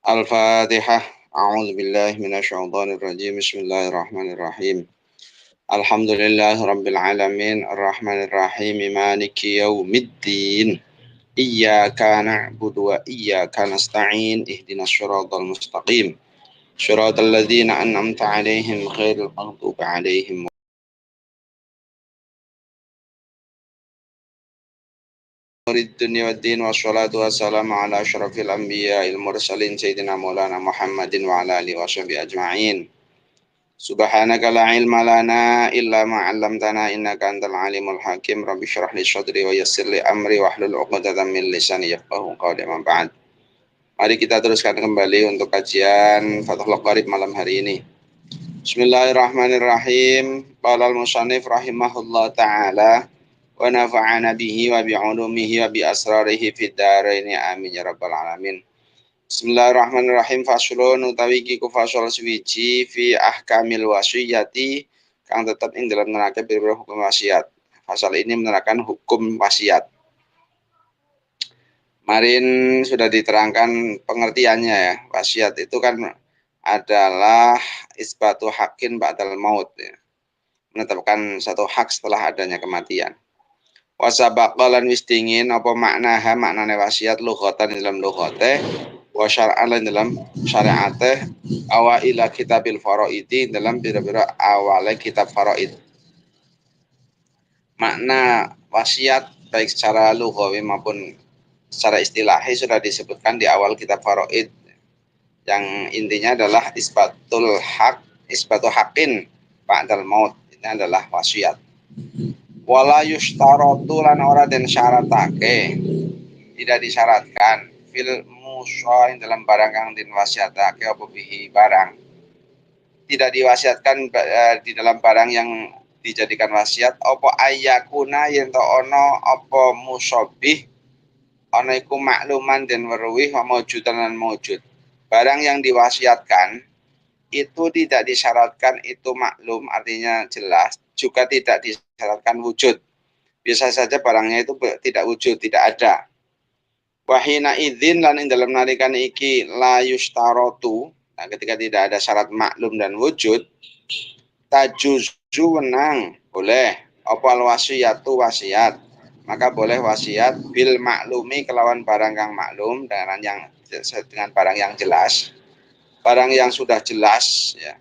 Al-Fatihah. A'udzu billahi minasyaitonir rajim. Bismillahirrahmanirrahim. Alhamdulillahirabbil alamin, arrahmanir rahim, maliki yaumiddin. Iyyaka na'budu wa iyyaka nasta'in. Ihdinas shiratal mustaqim. Shiratal ladzina an'amta 'alaihim ghairil maghdubi 'alaihim Dunya waddin wassalatu wassalamu ala asyrafil anbiya'il mursalin sayyidina maulana Muhammadin wa ala alihi washabihi ajma'in. Subhanaka la ilma lana illa ma 'allamtana innaka antal alimul hakim. Rabbi shrah li sadri wa yassir li amri wahlul 'uqdatam min lisani yafqahu qawli. Amma ba'd. Mari kita teruskan kembali untuk kajian Fathul Qarib malam hari ini. Bismillahirrahmanirrahim. Qala al-musannif rahimahullah taala wa nafa'ana bihi wa bi 'ulumihi wa bi asrarihi fid dharain amin ya rabbal alamin. Bismillahirrahmanirrahim. Faslun utawi iku fasal suwiji fi ahkamil wasiyati kang tetep ing dalam neraka pira-pira hukum wasiat. Fasal ini menerangkan hukum wasiat. Kemarin sudah diterangkan pengertiannya ya. Wasiat itu kan adalah isbatu hakin ba'dal maut ya. Menetapkan satu hak setelah adanya kematian. Wasabaqalan wis dingin apa maknaha maknane wasiat lughatan dalam lughate wa syar'an dalam syariate awaila kitabil faraidi dalam pira-pira awale kitab faraid. Makna wasiat baik secara lughawi maupun secara istilahi sudah disebutkan di awal kitab faraid yang intinya adalah isbatu haqqin ba'dal maut. Ini adalah wasiat. Wala yushtaratu lan ora den syaratake, tidak disyaratkan fil musain dalam barang kang den wasiatake apa bihi barang, tidak diwasiatkan di dalam barang yang dijadikan wasiat apa ayakuna yen to ana apa musyabih ana iku makluman den weruhi wa maujudan lan maujud. Barang yang diwasiatkan itu tidak disyaratkan itu maklum, artinya jelas, juga tidak disyaratkan wujud. Bisa saja barangnya itu tidak wujud, tidak ada. Wahina idzin lan ing dalam nalikan iki la yushtaratu. Nah, ketika tidak ada syarat maklum dan wujud, tajuzu wenang boleh apa wasiyatu wasiat. Maka boleh wasiat bil maklumi kelawan barang kang maklum dengan barang yang jelas. Barang yang sudah jelas ya.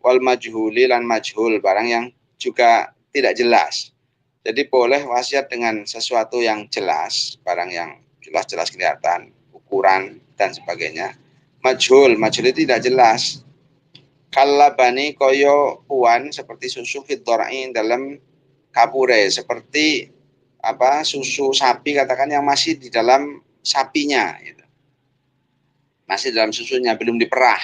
Wal majhuli lan majhul, barang yang juga tidak jelas. Jadi boleh wasiat dengan sesuatu yang jelas, barang yang jelas-jelas kelihatan, ukuran dan sebagainya. Majhul itu tidak jelas. Kalabani koyo puan seperti susu fitora'in dalam kapure, seperti susu sapi katakan yang masih di dalam sapinya gitu. Masih dalam susunya, belum diperah.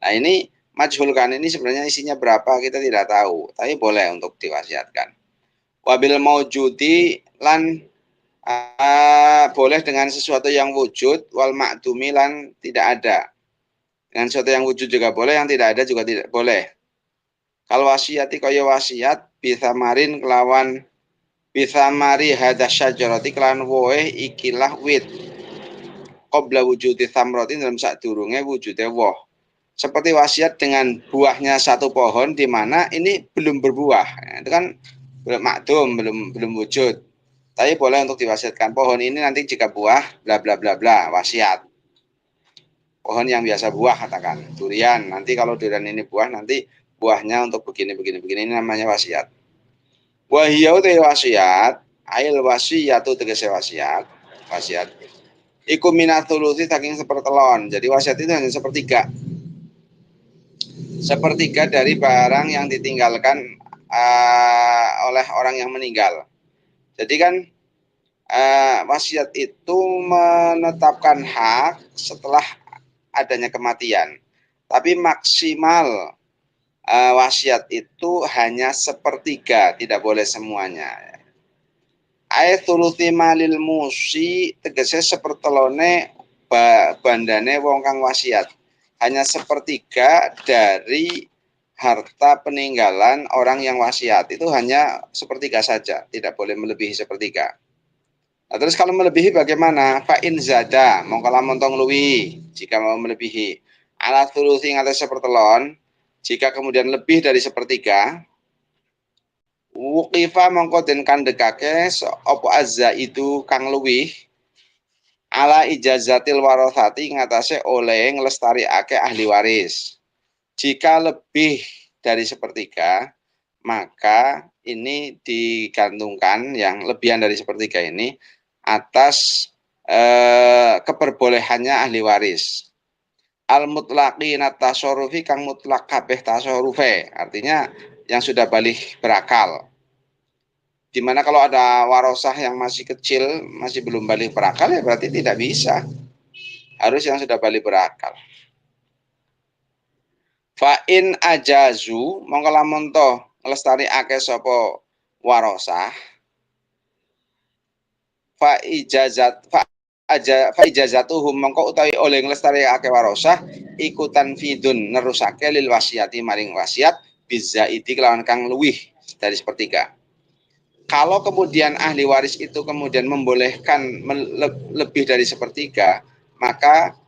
Nah ini majhulkan ini sebenarnya isinya berapa kita tidak tahu, tapi boleh untuk diwasiatkan. Wabil maujudi lan boleh dengan sesuatu yang wujud, wal ma'dumi lan tidak ada. Dengan sesuatu yang wujud juga boleh, yang tidak ada juga tidak boleh. Kalau wasiati kaya wasiat bisa marin kelawan bisa mari hadas syajarati kelawan woe ikilah wit. Qabla wujudi thamrati dalam sadurunge wujude woh. Seperti wasiat dengan buahnya satu pohon di mana ini belum berbuah. Nah, itu kan belum makdum, belum wujud. Tapi boleh untuk diwasiatkan pohon ini nanti jika buah bla bla bla bla, wasiat. Pohon yang biasa buah katakan, durian. Nanti kalau durian ini buah nanti buahnya untuk begini ini namanya wasiat. Wahiyau te wasiat, ail wasiyatu tegese wasiat. Iku minatulusi saking sepertelon. Jadi wasiat itu hanya sepertiga dari barang yang ditinggalkan oleh orang yang meninggal. Jadi kan wasiat itu menetapkan hak setelah adanya kematian. Tapi maksimal wasiat itu hanya sepertiga, tidak boleh semuanya. Aithuluthi malil musi tegese sepertelone bandane wong kang wasiat. Hanya sepertiga dari harta peninggalan orang yang wasiat itu hanya sepertiga saja, tidak boleh melebihi sepertiga. Nah, terus kalau melebihi bagaimana? Fa in zada, mongko lamun tong luwi, jika mau melebihi. Ala thuluthi ngatas sepertelon, jika kemudian lebih dari sepertiga, wuqifa mongko den kandhekake apa azza itu kang luwih ala ijazatil warathati ngatasé oleh nglestarikake ahli waris. Jika lebih dari sepertiga, maka ini digantungkan yang lebihan dari sepertiga ini atas keperbolehannya ahli waris. Al mutlaqi natasorufi kang mutlak kabeh tasorufe, artinya yang sudah balik berakal. Dimana kalau ada warosah yang masih kecil, masih belum balik berakal, ya berarti tidak bisa. Harus yang sudah balik berakal. Fa in ajazu mongko lamun to nglestarikake sapa warosah fa ijazatuhum mongko utawi oleh nglestarikake warosah ikutan fidun nerusake lil wasiati maring wasiat bizaidi kelawan kang luwih dari sepertiga. Kalau kemudian ahli waris itu kemudian membolehkan lebih dari sepertiga, maka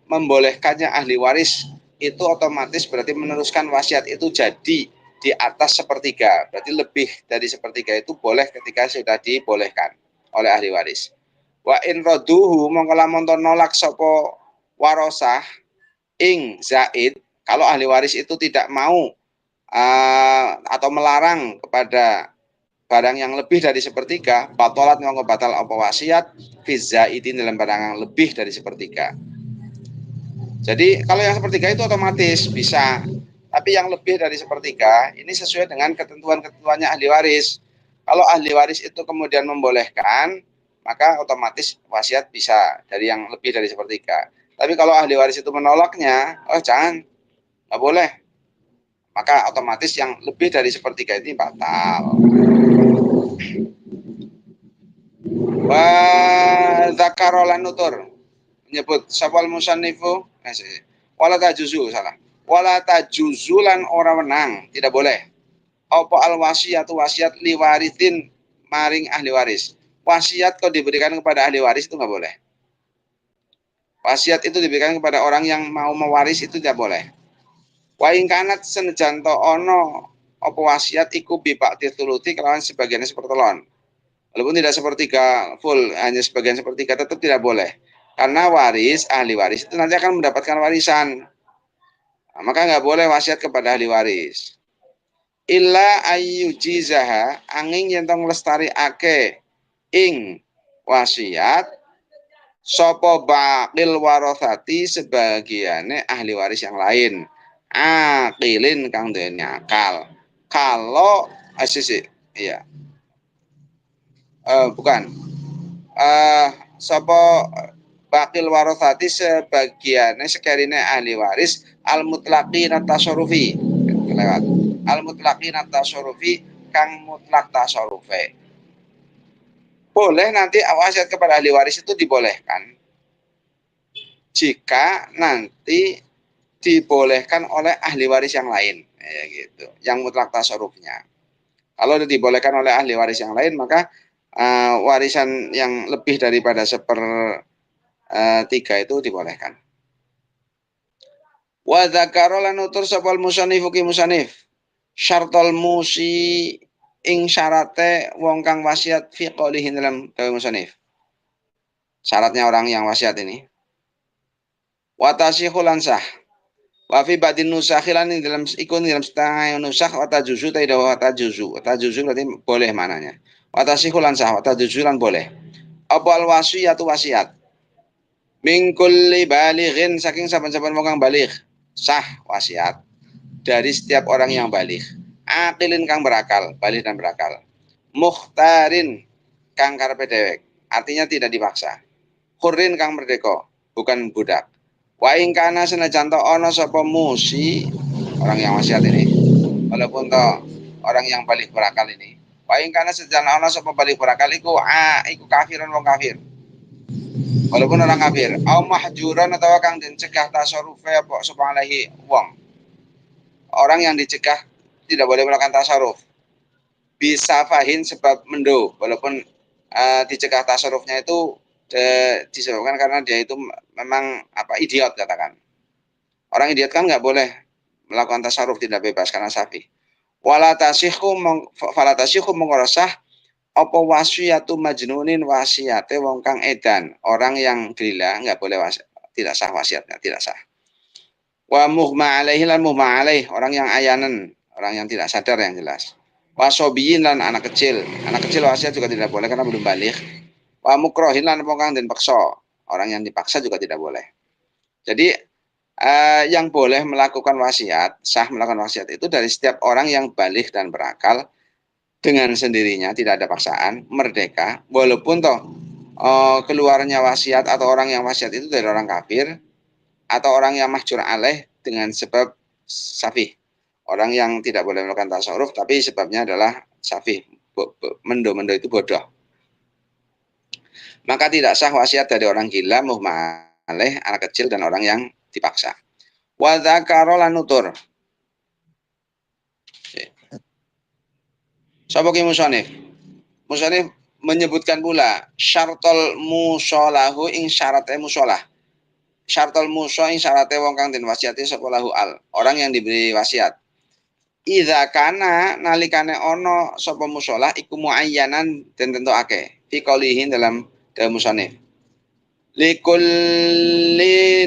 membolehkannya ahli waris itu otomatis berarti meneruskan wasiat itu jadi di atas sepertiga. Berarti lebih dari sepertiga itu boleh ketika sudah dibolehkan oleh ahli waris. Wa in raduhu mongko lamun nolak sapa warosah ing zaid, kalau ahli waris itu tidak mau atau melarang kepada barang yang lebih dari sepertiga, batalat mongko batal apa wasiat fiza itu dalam barang yang lebih dari sepertiga. Jadi kalau yang sepertiga itu otomatis bisa, tapi yang lebih dari sepertiga ini sesuai dengan ketentuan-ketentuannya ahli waris. Kalau ahli waris itu kemudian membolehkan, maka otomatis wasiat bisa dari yang lebih dari sepertiga. Tapi kalau ahli waris itu menolaknya, oh jangan, nggak boleh, maka otomatis yang lebih dari sepertiga ini batal. Wa dzakarolan nutur menyebut sapal musannifu wala tajuzu salah wala tajuzulan orang menang tidak boleh apa al wasiatu wasiat liwarithin maring ahli waris. Wasiat kok diberikan kepada ahli waris itu nggak boleh. Wasiat itu diberikan kepada orang yang mau mewaris itu tidak boleh. Wa ing kanat senajan to ono apa wasiat iku bibak tituluti kelawan sebagiannya sepertelon. Walaupun tidak sepertiga full, hanya sebagian sepertiga tetap tidak boleh. Karena waris, ahli waris itu nanti akan mendapatkan warisan. Nah, maka nggak boleh wasiat kepada ahli waris. Illa ayyujizaha angin yang tong lestari ake ing wasiat sopo bakil warothati sebagiannya ahli waris yang lain. Akilin kang duwe akal. Kalau asisi, iya. Bukan. Sopo bakil warothati sebagiannya sekarine ahli waris al mutlaqin tasarufi lewat al mutlaqin tasarufi kang mutlak tasarufe. Boleh nanti wasiat kepada ahli waris itu dibolehkan jika nanti dibolehkan oleh ahli waris yang lain, ya gitu, yang mutlak tasarufnya. Kalau dibolehkan oleh ahli waris yang lain, maka warisan yang lebih daripada sepertiga itu dibolehkan. Wa dzakara lan nutur sapal musannif ki musannif syartul musi ing syarate wong kang wasiat fi qoulihi dalam dawe musannif. Syaratnya orang yang wasiat ini. Wa tasihul ansah. Wa fi ba'din nusakhilan dalam ikun dalam setengah nusakh wa tajuzu tidak wa tajuzu. Tajuzu berarti boleh mananya. Wa tasihul ansah wa tajuzu lan boleh. Apa al wasiyatu wasiat. Min kulli balighin saking saben-saben wong kang baligh. Sah wasiat dari setiap orang yang baligh. Aqilin kang berakal, baligh dan berakal. Mukhtarin kang karepe dewek, artinya tidak dipaksa. Hurrin kang merdeka, bukan budak. Wa ing kana senajan to ana sapa musi, orang yang wasiat ini, walaupun to orang yang baligh berakal ini. Wa ing kana senajan ana sapa baligh berakal iku kafirun wong kafir. Walaupun orang kafir, au mahjuran atau kang dicegah tasarufe apa sapa alaihi wong. Orang yang dicegah tidak boleh melakukan tasaruf. Bisa fahin sebab mendo, walaupun dicegah tasarrufnya itu disebabkan karena dia itu memang idiot katakan. Orang idiot kan nggak boleh melakukan tasarruf tidak bebas karena safi. Wala tasihhu fala tasihhu mengrasah apa wasiyatu majnunin wasiate wong kang edan. Orang yang gila nggak boleh tidak sah wasiatnya, tidak sah. Wa muhma alaihi lan muhma alaih, orang yang ayanan, orang yang tidak sadar yang jelas. Wa sobiyin lan anak kecil wasiat juga tidak boleh karena belum balik. Wa mukrohin lan wong kang den paksa, orang yang dipaksa juga tidak boleh. Jadi yang boleh melakukan wasiat, sah melakukan wasiat itu dari setiap orang yang balik dan berakal dengan sendirinya, tidak ada paksaan, merdeka, walaupun keluarnya wasiat atau orang yang wasiat itu dari orang kafir atau orang yang mahjur alaih dengan sebab safih. Orang yang tidak boleh melakukan tasarruf tapi sebabnya adalah safih, mendo itu bodoh. Maka tidak sah wasiat dari orang gila, muhma alaih, anak kecil dan orang yang dipaksa. Wa dzakara lan nutur. Sapa ki musonif? Musonif menyebutkan pula syartul musolahu ing syaratnya musolah. Syartul muso ing syaratnya wong kang den wasiati sapa lahu al. Orang yang diberi wasiat. Idza kana nalikane ono sapa musolah iku muayyanan den tentokake. Fi qaulihin dalam musonif. Likulli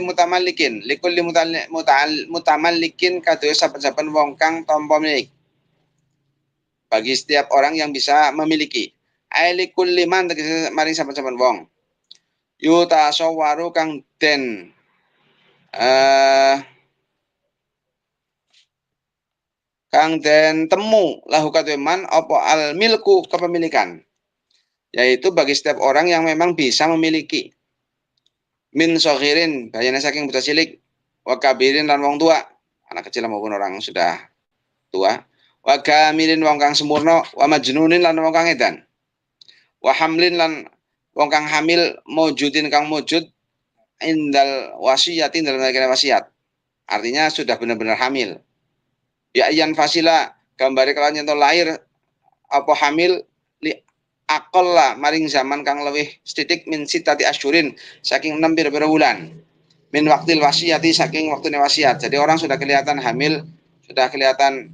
mutamallikin kadoya saben-saben wong kang tampa milik. Bagi setiap orang yang bisa memiliki. Likulli man tegese maring saben-saben wong. Yuta sawaru kang den temu lahu kademan apa al milku kepemilikan. Yaitu bagi setiap orang yang memang bisa memiliki. Min soghirin, bayana saking buta cilik, wa kabirin lan wong tua, anak kecil maupun orang sudah tua, wa kamilin wong kang sempurna, wa majnunin lan wong kang edan, wa hamlin lan wong kang hamil, mujudin kang mujud, indal wasiyatin dalam nalika wasiat. Artinya sudah benar-benar hamil. Ya ayan fasila, gambare kelawan yen lahir apa hamil li akolla maring zaman kang lebih setitik min sitati asyurin saking 6 pira-pira bulan min waktil wasiati saking waktu wasiat. Jadi orang sudah kelihatan hamil, sudah kelihatan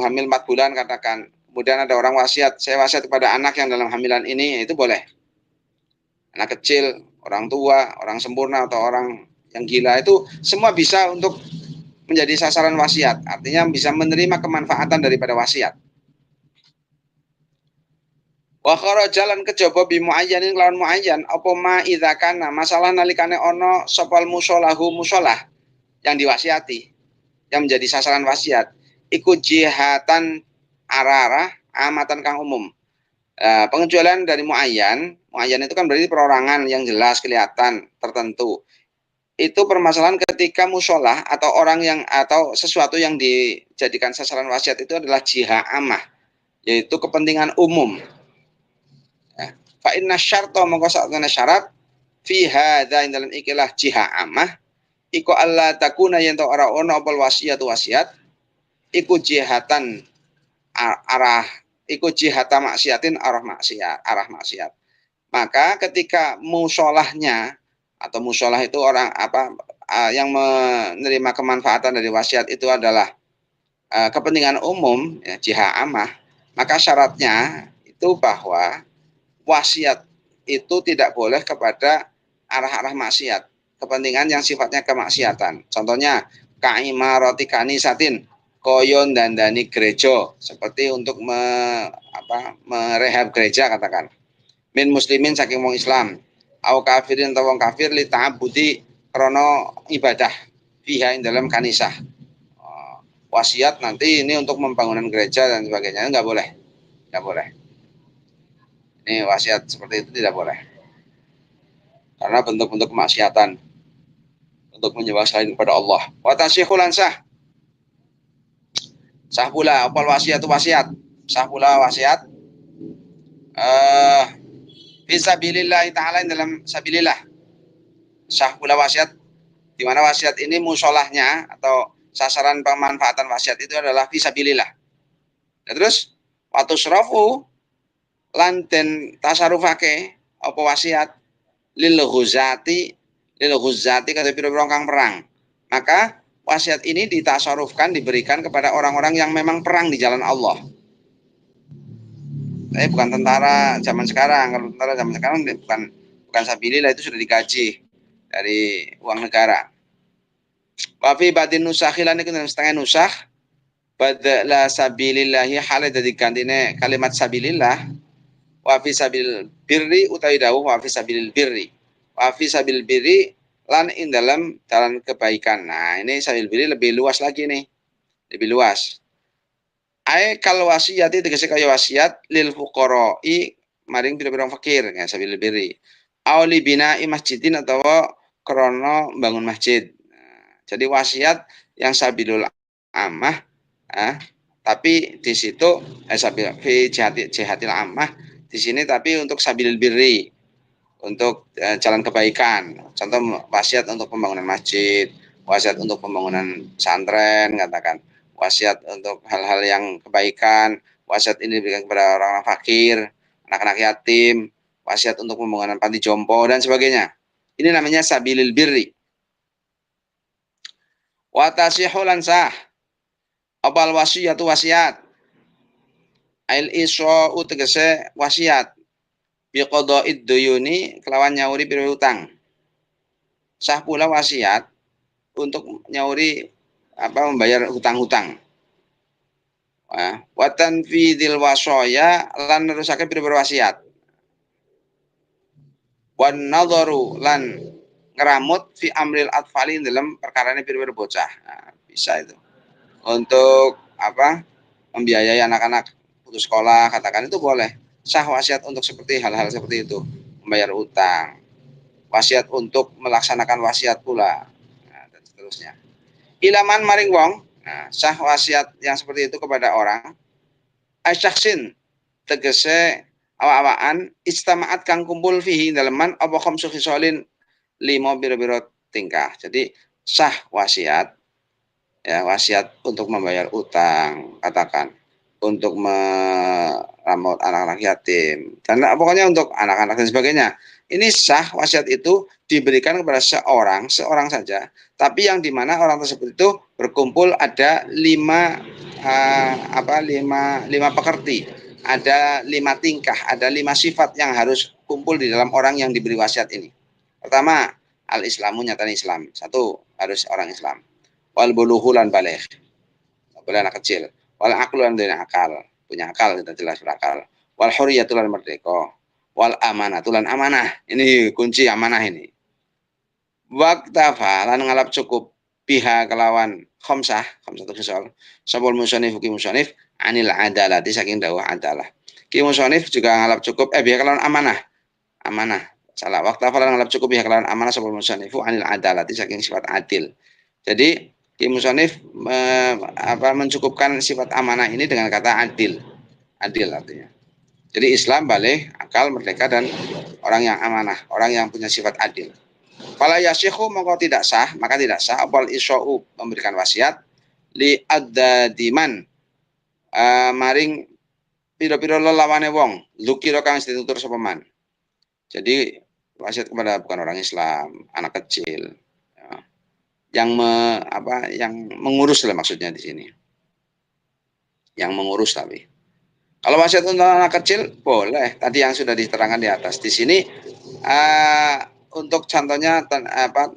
hamil 4 bulan katakan, kemudian ada orang wasiat, saya wasiat kepada anak yang dalam hamilan ini, itu boleh. Anak kecil, orang tua, orang sempurna atau orang yang gila itu semua bisa untuk menjadi sasaran wasiat. Artinya bisa menerima kemanfaatan daripada wasiat. Wa jalan kejaba bi muayyanin lawan muayyan apa ma idza kana masalah nalikane ono sopal musolahu musolah yang diwasiati yang menjadi sasaran wasiat iku jihatan ararah amatan kang umum. Pengecualian dari muayyan itu kan berarti perorangan yang jelas kelihatan tertentu. Itu permasalahan ketika musolah atau orang yang atau sesuatu yang dijadikan sasaran wasiat itu adalah jiha amah, yaitu kepentingan umum. Fa inna syarta mongko sakjane syarat fi hadza ing dalam ikilah jiha amah iku alla takuna yen to ora ono apa wasiat iku jihatan arah iku jihata maksiatin arah maksiat. Maka ketika musolahnya atau musolah itu orang yang menerima kemanfaatan dari wasiat itu adalah kepentingan umum ya, jiha amah, maka syaratnya itu bahwa wasiat itu tidak boleh kepada arah-arah maksiat, kepentingan yang sifatnya kemaksiatan. Contohnya kaimaroti kanisatin, koyon dan dani gereja, seperti untuk merehab gereja katakan. Min muslimin saking wong Islam, au kafirin atau wong kafir li ta'abbudi krono ibadah fiha ing dalam kanisah. Wasiat nanti ini untuk pembangunan gereja dan sebagainya, enggak boleh. Ini wasiat seperti itu tidak boleh. Karena bentuk-bentuk kemaksiatan untuk menyembah selain kepada Allah. Wa tasyihu lan sah. Sah pula opal wasiat. Sah pula wasiat. Fisabilillah ta'ala dalam sabilillah. Sah pula wasiat di mana wasiat ini musolahnya atau sasaran pemanfaatan wasiat itu adalah fisabilillah. Dan terus watusrafu lan den tasarufake apa wasiat lil ghuzati kata pira-pira kang perang. Maka wasiat ini ditasarufkan, diberikan kepada orang-orang yang memang perang di jalan Allah. Bukan tentara zaman sekarang. Kalau tentara zaman sekarang bukan sabilillah, itu sudah digaji dari uang negara. Wa fi batin nusakhilan iku setengah nusakh badala sabilillahi hale dadi gantine kalimat sabilillah wa fi sabil birri utawi dawuh wa fi sabilil birri. Wa fi sabil birri lan ing dalam jalan kebaikan. Nah, ini sabil birri lebih luas lagi nih. Lebih luas. Ae kal wasiyati tegese kaya wasiat lil fuqara'i maring pira-pira fakir ya sabil birri. Auli bina'i masjidin atau krana bangun masjid. Nah, jadi wasiat yang sabilul amah tapi di situ sabil fi jihatil amah di sini tapi untuk sabil birri, untuk jalan kebaikan. Contoh wasiat untuk pembangunan masjid, wasiat untuk pembangunan pesantren, katakan wasiat untuk hal-hal yang kebaikan, wasiat ini diberikan kepada orang-orang fakir, anak-anak yatim, wasiat untuk pembangunan panti jompo dan sebagainya. Ini namanya sabilil birri. Wa tasihhu lan sah apal wasiyatu wasiat. Ail isra tegese wasiat biqada'id duyuni kelawan nyauri pira utang. Sah pula wasiat untuk nyauri membayar hutang-hutang. Wa tanfidil wasaya lan nerusake pira-pira wasiat. Wan nadharu lan ngeramut fi amril atfali dalam perkarane pira-pira bocah. Nah, bisa itu. Untuk membiayai anak-anak putus sekolah, katakan itu boleh. Sah wasiat untuk seperti hal-hal seperti itu, membayar utang, wasiat untuk melaksanakan wasiat pula, dan seterusnya. Ilaman maring wong, sah wasiat yang seperti itu kepada orang. Asyaksin tegese awak-awakan istamaat kang kumpul fihi daleman apa khamsu khisalin 5 biro-biro tingkah. Jadi sah wasiat ya, wasiat untuk membayar utang, katakan untuk merawat anak-anak yatim dan pokoknya untuk anak-anak dan sebagainya. Ini sah wasiat itu diberikan kepada seorang saja, tapi yang dimana orang tersebut itu berkumpul ada lima pekerti, ada 5 tingkah, ada 5 sifat yang harus kumpul di dalam orang yang diberi wasiat ini. Pertama, al-islamu nyatanya Islam. Satu, harus orang Islam. Wal bulughul lan baligh. Boleh anak kecil. Wal aqlu lan akal, punya akal, kita jelas berakal. Wal hurriyatul lan merdeka. Wal amanatu lan amanah. Ini kunci amanah ini. Waktafa lan ngalap cukup biha kelawan khamsatu khisal. Sabul musannif ki musannif anil adalati saking dawuh adalah. Ki musannif juga ngalap cukup biha kelawan amanah. Salah. Waktafa lan ngalap cukup biha kelawan amanah sabul musannifu anil adalati saking sifat adil. Jadi Ki musannif mencukupkan sifat amanah ini dengan kata adil. Adil artinya. Jadi Islam, baligh, akal, merdeka dan orang yang amanah, orang yang punya sifat adil. Fala yasyikhu maka tidak sah apal isya'u memberikan wasiat li addadiman maring pira-pira lelawane wong, lukira kang ditutur sapa man. Jadi wasiat kepada bukan orang Islam, anak kecil, yang mengurus lah maksudnya di sini, yang mengurus. Tapi kalau wasiat untuk anak kecil boleh, tadi yang sudah diterangkan di atas. Di sini untuk contohnya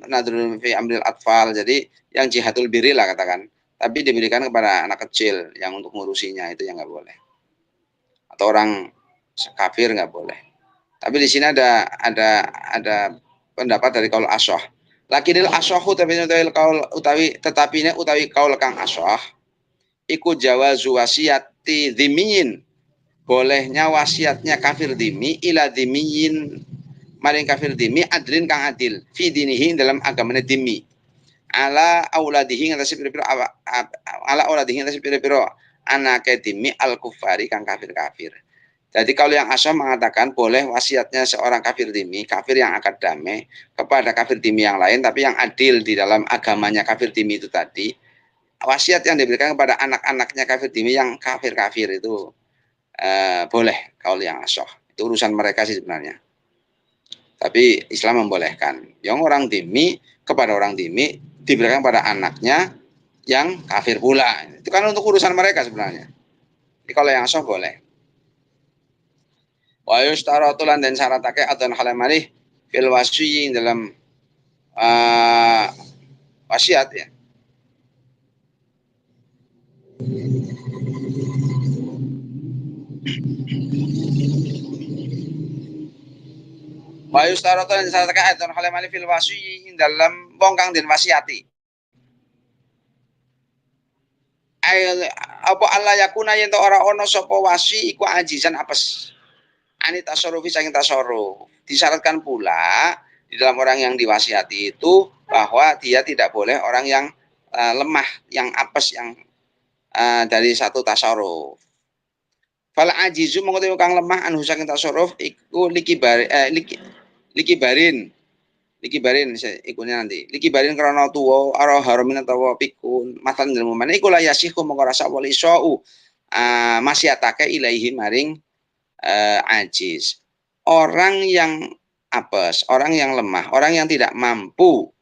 nadrul fi amril atfal, jadi yang jihadul birri lah katakan, tapi diberikan kepada anak kecil yang untuk ngurusinya, itu yang nggak boleh. Atau orang kafir nggak boleh. Tapi di sini ada pendapat dari kaul asyah. Lakinil asyahu tetapi kaul kang asyah iku jawazu wasiati dhimiyin, bolehnya wasiatnya kafir dhimi ila dhimiyin maring kafir dhimi adlin kang adil fi dinihi dalam agamanya dhimi ala auladihi ngatasi pira-pira anake dhimi al kufari kang kafir. Jadi kalau yang asyam mengatakan boleh wasiatnya seorang kafir dhimmi, kafir yang akad damai, kepada kafir dhimmi yang lain, tapi yang adil di dalam agamanya kafir dhimmi itu tadi, wasiat yang diberikan kepada anak-anaknya kafir dhimmi yang kafir-kafir itu boleh kaul yang asoh. Itu urusan mereka sih sebenarnya. Tapi Islam membolehkan. Yang orang dhimmi kepada orang dhimmi diberikan pada anaknya yang kafir pula. Itu kan untuk urusan mereka sebenarnya. Jadi kalau yang asoh boleh. Wa yustaratu lan den syaratake adon halamalih fil wasyi dalam wasiat ya. Wa yustaratu lan syaratake adon halamalih fil wasyi dalam wong kang den wasiati. Apa Allah yakuna yen ora ana sapa wasi iku ajizan apes. Ani tasarrufi saking tasarruf. Disyaratkan pula di dalam orang yang diwasiati itu bahwa dia tidak boleh orang yang lemah, yang apes, yang dari satu tasarruf. Fal ajizu mengko kang lemah anu saking tasarruf iku likibarin ikunya nanti likibarin krana tuwa ara haramin utawa pikun matan dalem mana iku la yasihu mengko rasa wali isau masyatake ilaihi maring ajiz. Orang yang apes, orang yang lemah, orang yang tidak mampu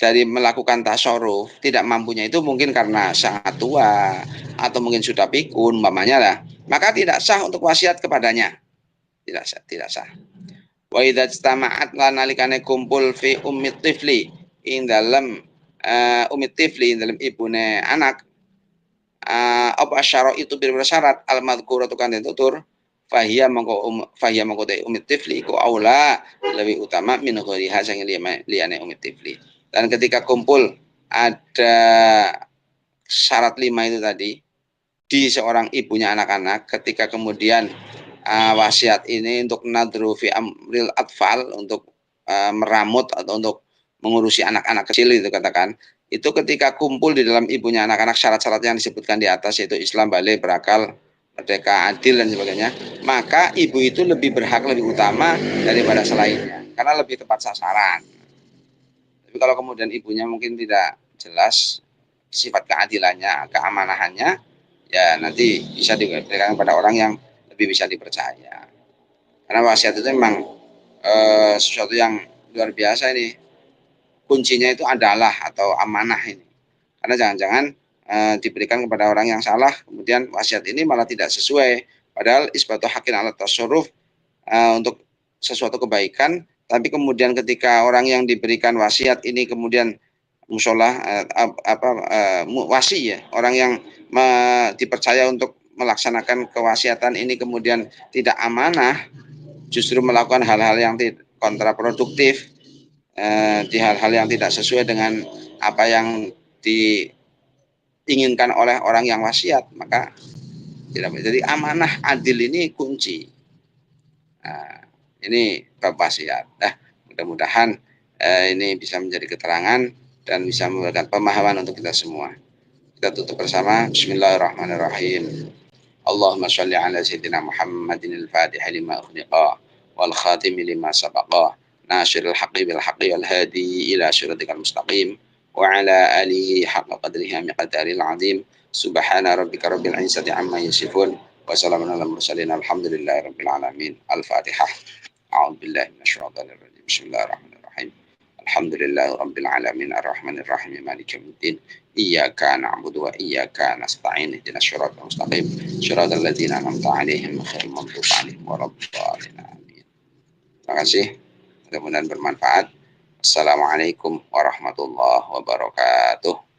dari melakukan tasarruf, tidak mampunya itu mungkin karena sangat tua atau mungkin sudah pikun umpamanya lah, maka tidak sah untuk wasiat kepadanya. Tidak sah. Wa idza istama'at lan nalikane kumpul fi ummit tifli ing dalem ummit tifli ing dalem ibune anak apa syarat itu bersyarat al madzkuratu kan den tutur fahiyya mangko te umit tifli iku aula lebih utama min ghairiha sing liyane umit tifli. Dan ketika kumpul ada syarat 5 itu tadi di seorang ibunya anak-anak, ketika kemudian wasiat ini untuk nadru fi amril atfal, untuk meramut atau untuk mengurusi anak-anak kecil itu katakan, itu ketika kumpul di dalam ibunya anak-anak syarat-syarat yang disebutkan di atas yaitu Islam, balik, berakal, merdeka, adil dan sebagainya, maka ibu itu lebih berhak, lebih utama daripada selainnya karena lebih tepat sasaran. Tapi kalau kemudian ibunya mungkin tidak jelas sifat keadilannya, keamanahannya, ya nanti bisa diberikan kepada orang yang lebih bisa dipercaya. Karena wasiat itu memang sesuatu yang luar biasa ini. Kuncinya itu adalah atau amanah ini. Karena jangan-jangan diberikan kepada orang yang salah, kemudian wasiat ini malah tidak sesuai. Padahal isbatu hakin alat tasarruf untuk sesuatu kebaikan, tapi kemudian ketika orang yang diberikan wasiat ini kemudian musola wasi ya, orang yang dipercaya untuk melaksanakan kewasiatan ini kemudian tidak amanah, justru melakukan hal-hal yang kontraproduktif, di hal-hal yang tidak sesuai dengan apa yang diinginkan oleh orang yang wasiat, maka tidak. Jadi amanah adil ini kunci. Nah, ini bab wasiat. Nah, mudah-mudahan ini bisa menjadi keterangan dan bisa memberikan pemahaman untuk kita semua. Kita tutup bersama. Bismillahirrahmanirrahim. Allahumma sholli ala sayyidina Muhammadin al-Fatih lima ukhliqa wal khatim lima sabaqa nasiril haqqi bil haqqi wal hadi ila siratikal mustaqim wa ala alihi haqqa qadrihi miqdaril azim. Subhana rabbika rabbil izzati amma yasifun wa salamun alal mursalin alhamdulillahi rabbil alamin. Al-Fatihah. A'udzu billahi minasyaitonir rajim. Bismillahirrahmanirrahim. Alhamdulillahi rabbil alamin arrahmanir rahim maliki yaumiddin. Iyyaka na'budu wa iyyaka nasta'in ihdinas siratal mustaqim siratal ladzina an'amta 'alaihim ghairil maghdubi 'alaihim waladdallin. Amin. Terima kasih. Mudah-mudahan bermanfaat. Assalamualaikum warahmatullahi wabarakatuh.